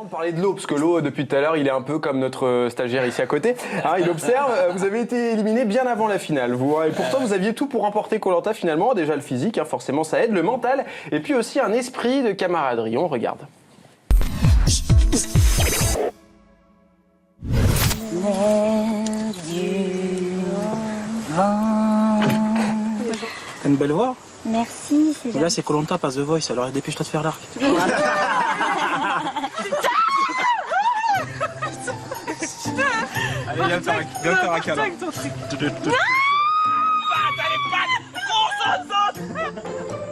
de parler de l'eau, parce que l'eau, depuis tout à l'heure, il est un peu comme notre stagiaire ici à côté. Hein, il observe. Vous avez été éliminé bien avant la finale. Et pourtant, vous aviez tout pour remporter Koh Lanta finalement. Déjà le physique, hein, forcément, ça aide, le mental, et puis aussi un esprit de camaraderie. On regarde. T'as une belle voix. Merci, c'est Là, c'est Koh Lanta, pas The Voice, alors dépêche-toi de faire l'arc. Allez, viens faire un câlin.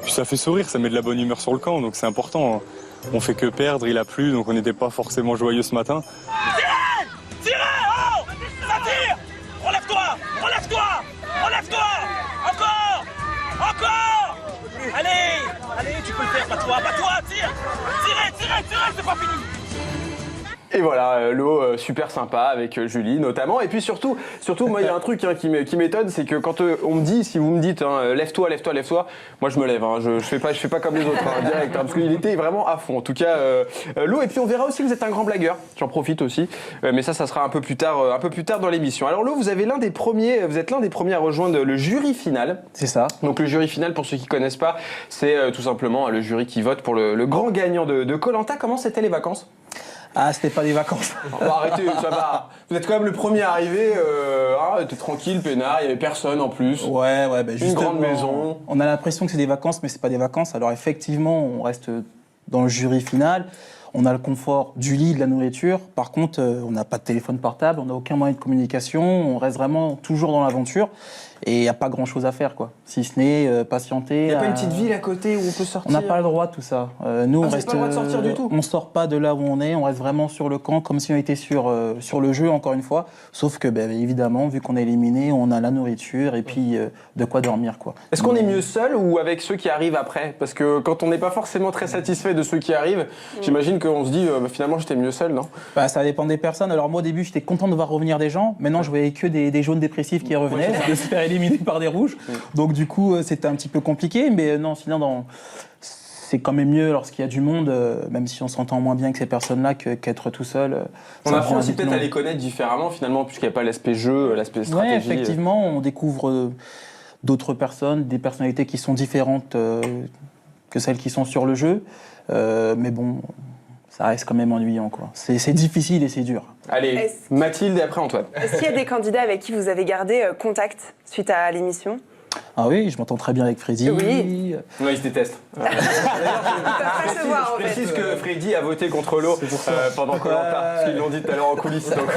Puis ça fait sourire, ça met de la bonne humeur sur le camp, donc c'est important. On fait que perdre, il a plu, donc on n'était pas forcément joyeux ce matin. Tirez! Oh! Ça tire! Relève-toi! Relève-toi! Relève-toi! Encore! Encore! Allez, tu peux le faire, pas toi, tire! Tirez, c'est pas fini! Et voilà, l'eau super sympa avec Julie notamment. Et puis surtout, moi il y a un truc hein, qui m'étonne, c'est que quand on me dit, si vous me dites lève-toi, moi je me lève. Hein, je fais pas comme les autres hein, direct, hein, parce qu'il était vraiment à fond. En tout cas, l'eau. Et puis on verra aussi que vous êtes un grand blagueur. J'en profite aussi, mais ça sera un peu plus tard dans l'émission. Alors l'eau, vous êtes l'un des premiers à rejoindre le jury final. C'est ça. Donc le jury final, pour ceux qui connaissent pas, c'est tout simplement le jury qui vote pour le grand gagnant de Koh Lanta. Comment c'était les vacances? Ah, c'était pas des vacances. Arrêtez, ça va. Vous êtes quand même le premier arrivé, t'es tranquille, peinard, il y avait personne en plus. Ouais, une grande maison. On a l'impression que c'est des vacances, mais c'est pas des vacances. Alors effectivement, on reste dans le jury final. On a le confort du lit, de la nourriture. Par contre, on n'a pas de téléphone portable, on n'a aucun moyen de communication. On reste vraiment toujours dans l'aventure. Et il n'y a pas grand-chose à faire, quoi. Si ce n'est patienter. Il n'y a pas une petite ville à côté où on peut sortir? On n'a pas le droit de tout ça. Nous, on reste. Pas le droit de sortir du tout? On sort pas de là où on est. On reste vraiment sur le camp, comme si on était sur le jeu, encore une fois. Sauf que, évidemment, vu qu'on est éliminé, on a la nourriture et puis de quoi dormir, quoi. Est-ce qu'on est mieux seul ou avec ceux qui arrivent après? Parce que quand on n'est pas forcément très satisfait de ceux qui arrivent, j'imagine qu'on se dit finalement j'étais mieux seul, non? Ça dépend des personnes. Alors moi, au début, j'étais content de voir revenir des gens. Maintenant, je voyais que des jaunes dépressifs qui revenaient, de se faire éliminer par des rouges. Donc du coup, c'était un petit peu compliqué. Mais non, sinon, c'est quand même mieux lorsqu'il y a du monde, même si on s'entend moins bien avec ces personnes-là qu'être tout seul. On apprend aussi peut-être à les connaître différemment finalement, puisqu'il n'y a pas l'aspect jeu, l'aspect stratégie. Oui, effectivement, on découvre d'autres personnes, des personnalités qui sont différentes que celles qui sont sur le jeu. Mais bon, ça reste quand même ennuyant, quoi. C'est difficile et c'est dur. Allez, Mathilde et après Antoine. Est-ce qu'il y a des candidats avec qui vous avez gardé contact suite à l'émission? Ah oui, je m'entends très bien avec Freddy. Oui. Non, ils se détestent. Ils peuvent pas se voir, en Je précise fait. que Freddy a voté contre l'eau pendant Koh Lanta, parce qu'ils l'ont dit tout à l'heure en coulisses, donc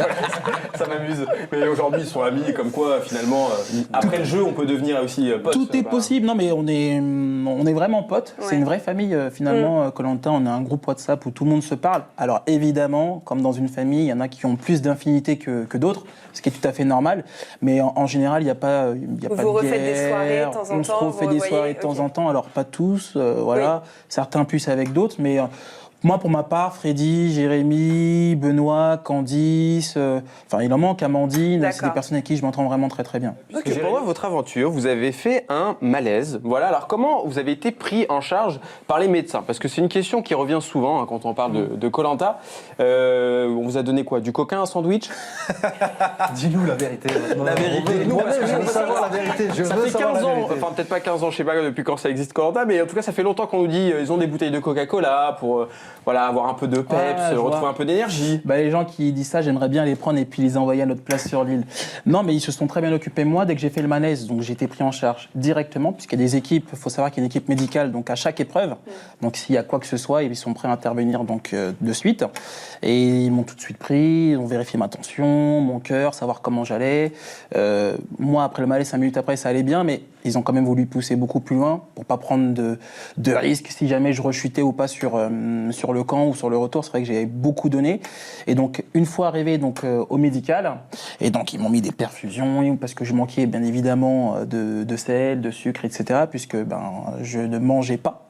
ça m'amuse. Mais aujourd'hui, ils sont amis, comme quoi, finalement, après le jeu, on peut devenir aussi potes. Tout est possible, non mais on est vraiment potes, Ouais. c'est une vraie famille finalement, Koh Lanta, on a un groupe WhatsApp où tout le monde se parle. Alors évidemment, comme dans une famille, il y en a qui ont plus d'infinité que d'autres, ce qui est tout à fait normal, mais en général, il n'y a pas de guerre. Vous refaites des soirées de temps en temps? On se refait des soirées de temps en temps, alors pas tous, voilà, certains plus avec d'autres, mais moi pour ma part, Freddy, Jérémy, Benoît, Candice, enfin il en manque, Amandine, c'est des personnes avec qui je m'entends vraiment très très bien. Parce que pendant votre aventure, vous avez fait un malaise. Voilà, alors comment vous avez été pris en charge par les médecins? Parce que c'est une question qui revient souvent hein, quand on parle de Koh Lanta. On vous a donné quoi? Du coca, un sandwich? Dis-nous la vérité. La vérité. Nous, parce que je veux savoir la vérité. Ça fait 15 ans, enfin peut-être pas 15 ans, je sais pas depuis quand ça existe Koh Lanta, mais en tout cas ça fait longtemps qu'on nous dit ils ont des bouteilles de Coca-Cola pour avoir un peu de peps, retrouver un peu d'énergie. Les gens qui disent ça, j'aimerais bien les prendre et puis les envoyer à notre place sur l'île. Non, mais ils se sont très bien occupés de moi dès que j'ai fait le malaise, donc j'ai été pris en charge directement, puisqu'il y a des équipes, il faut savoir qu'il y a une équipe médicale donc à chaque épreuve, donc s'il y a quoi que ce soit, ils sont prêts à intervenir donc de suite. Et ils m'ont tout de suite pris, ils ont vérifié ma tension, mon cœur, savoir comment j'allais. Moi, après le malaise, 5 minutes après, ça allait bien, mais ils ont quand même voulu pousser beaucoup plus loin pour pas prendre de risques si jamais je rechutais ou pas sur le camp ou sur le retour. C'est vrai que j'ai beaucoup donné. Et donc, une fois arrivé donc, au médical, et donc ils m'ont mis des perfusions parce que je manquais bien évidemment de sel, de sucre, etc. puisque je ne mangeais pas.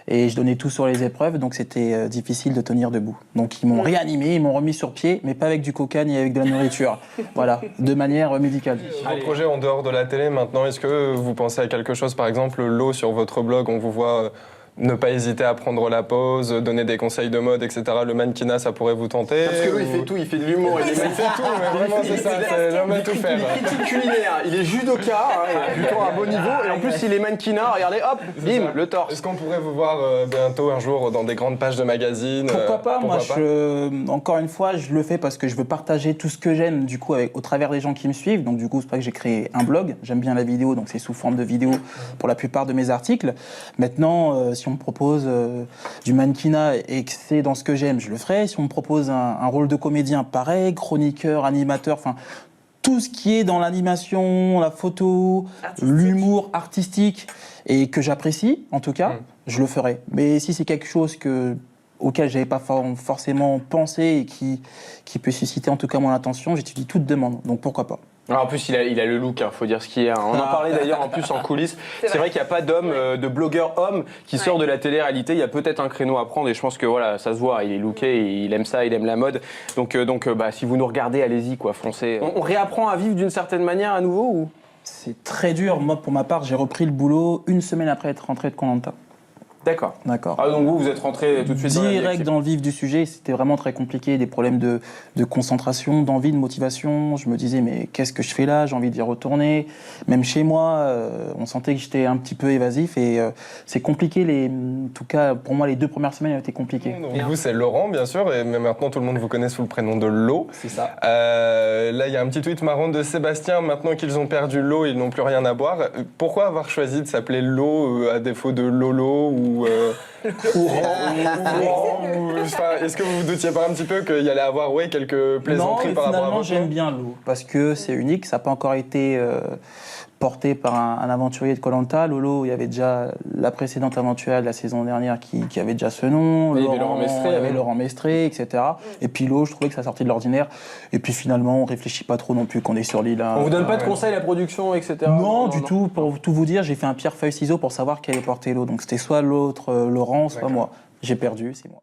Et je donnais tout sur les épreuves, donc c'était difficile de tenir debout. Donc ils m'ont réanimé, ils m'ont remis sur pied, mais pas avec du coca ni avec de la nourriture. Voilà, de manière médicale. Vos projets en dehors de la télé maintenant, est-ce que vous pensez à quelque chose, par exemple l'eau sur votre blog, on vous voit ne pas hésiter à prendre la pause, donner des conseils de mode, etc. Le mannequinat, ça pourrait vous tenter. Parce que lui, il fait tout, il fait de l'humour, il fait tout, mais vraiment, c'est ça, c'est l'homme à tout faire. Il est critique culinaire, il est judoka, il est plutôt à un beau niveau, et en plus il est mannequinat, regardez, hop, bim, le torse. Est-ce qu'on pourrait vous voir bientôt, un jour, dans des grandes pages de magazines? Pourquoi pas? Pourquoi Moi, encore une fois, je le fais parce que je veux partager tout ce que j'aime, du coup, au travers des gens qui me suivent. Donc, du coup, c'est pour ça que j'ai créé un blog. J'aime bien la vidéo, donc c'est sous forme de vidéo pour la plupart de mes articles. Maintenant, si on me propose du mannequinat et que c'est dans ce que j'aime, je le ferai. Si on me propose un rôle de comédien, pareil, chroniqueur, animateur, enfin, tout ce qui est dans l'animation, la photo, l'humour artistique et que j'apprécie, en tout cas, je le ferai. Mais si c'est quelque chose auquel je n'avais pas forcément pensé et qui peut susciter en tout cas mon attention, j'étudie toute demande. Donc pourquoi pas. Alors en plus, il a le look, faut dire ce qu'il y a. On en parlait d'ailleurs en plus en coulisses. C'est vrai qu'il n'y a pas d'homme, de blogueur homme qui sort de la télé-réalité. Il y a peut-être un créneau à prendre et je pense que voilà, ça se voit. Il est looké, il aime ça, il aime la mode. Donc si vous nous regardez, allez-y, quoi, foncez. On réapprend à vivre d'une certaine manière à nouveau ou? C'est très dur. Moi, pour ma part, j'ai repris le boulot une semaine après être rentré de Koh-Lanta. D'accord. D'accord. Ah donc vous êtes rentré tout de suite direct dans le vif du sujet, c'était vraiment très compliqué, des problèmes de concentration, d'envie, de motivation. Je me disais mais qu'est-ce que je fais là? J'ai envie d'y retourner. Même chez moi, on sentait que j'étais un petit peu évasif et c'est compliqué. En tout cas, pour moi, les 2 premières semaines ont été compliquées. Donc vous, c'est Laurent, bien sûr, mais maintenant tout le monde vous connaît sous le prénom de Lo. C'est ça. Là, il y a un petit tweet marrant de Sébastien. Maintenant qu'ils ont perdu l'eau, ils n'ont plus rien à boire. Pourquoi avoir choisi de s'appeler Lo à défaut de Lolo ou est-ce que vous vous doutiez pas un petit peu qu'il y allait avoir quelques plaisanteries par rapport à finalement, votre j'aime nom? bien l'eau parce que c'est unique, ça n'a pas encore été porté par un aventurier de Koh-Lanta. Lolo, il y avait déjà la précédente aventurière de la saison dernière qui avait déjà ce nom. Il y avait Laurent Mestré, il y avait Laurent Mestré, etc. Et puis l'eau, je trouvais que ça sortait de l'ordinaire. Et puis finalement, on réfléchit pas trop non plus qu'on est sur l'île. On vous donne pas de conseils à la production, etc. Non, du tout. Pour tout vous dire, j'ai fait un pierre-feuille-ciseau pour savoir qui allait porter l'eau. Donc c'était soit l'autre Laurent, soit moi. J'ai perdu, c'est moi.